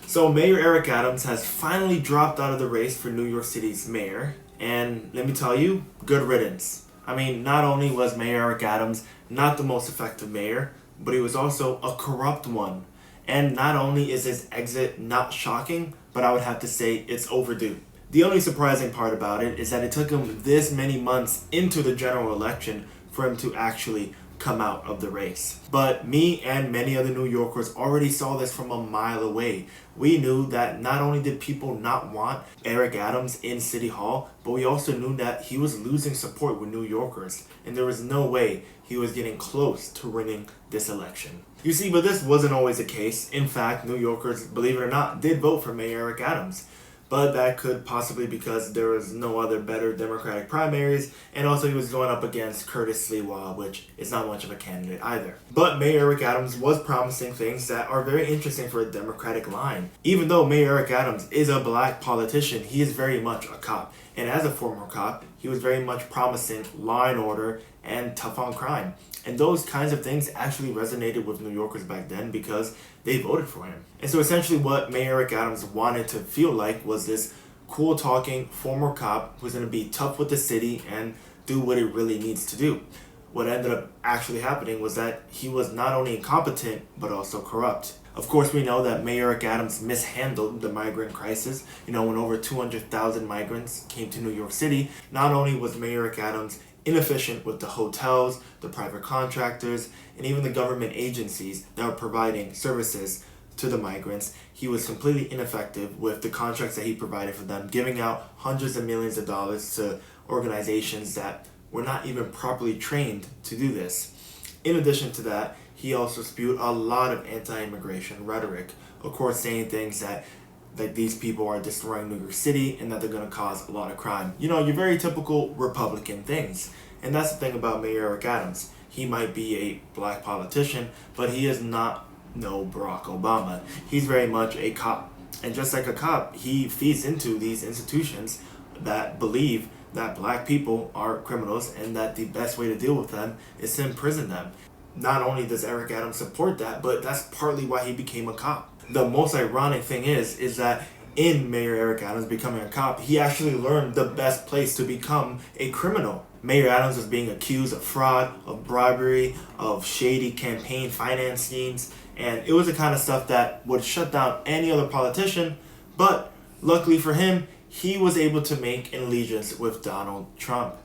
So Mayor Eric Adams has finally dropped out of the race for New York City's mayor, and let me tell you, good riddance. I mean, not only was Mayor Eric Adams not the most effective mayor, but he was also a corrupt one. And not only is his exit not shocking, but I would have to say it's overdue. The only surprising part about it is that it took him this many months into the general election for him to actually come out of the race. But me and many other New Yorkers already saw this from a mile away. We knew that not only did people not want Eric Adams in City Hall, but we also knew that he was losing support with New Yorkers, and there was no way he was getting close to winning this election. You see, but this wasn't always the case. In fact, New Yorkers, believe it or not, did vote for Mayor Eric Adams. But that could possibly because there was no other better Democratic primaries, and also he was going up against Curtis Sliwa, which is not much of a candidate either. But Mayor Eric Adams was promising things that are very interesting for a Democratic line. Even though Mayor Eric Adams is a black politician, he is very much a cop. And as a former cop, he was very much promising law and order and tough on crime. And those kinds of things actually resonated with New Yorkers back then because they voted for him. And so essentially what Mayor Eric Adams wanted to feel like was this cool talking former cop who's going to be tough with the city and do what it really needs to do. What ended up actually happening was that he was not only incompetent but also corrupt. Of course, we know that Mayor Eric Adams mishandled the migrant crisis. When over 200,000 migrants came to New York City, not only was Mayor Eric Adams inefficient with the hotels, the private contractors, and even the government agencies that were providing services to the migrants, he was completely ineffective with the contracts that he provided for them, giving out hundreds of millions of dollars to organizations that were not even properly trained to do this. In addition to that, he also spewed a lot of anti-immigration rhetoric, of course saying things that these people are destroying New York City and that they're going to cause a lot of crime. Your very typical Republican things. And that's the thing about Mayor Eric Adams. He might be a black politician, but he is not no Barack Obama. He's very much a cop. And just like a cop, he feeds into these institutions that believe that black people are criminals and that the best way to deal with them is to imprison them. Not only does Eric Adams support that, but that's partly why he became a cop. The most ironic thing is that in Mayor Eric Adams becoming a cop, he actually learned the best place to become a criminal. Mayor Adams was being accused of fraud, of bribery, of shady campaign finance schemes, and it was the kind of stuff that would shut down any other politician, but luckily for him, he was able to make an allegiance with Donald Trump.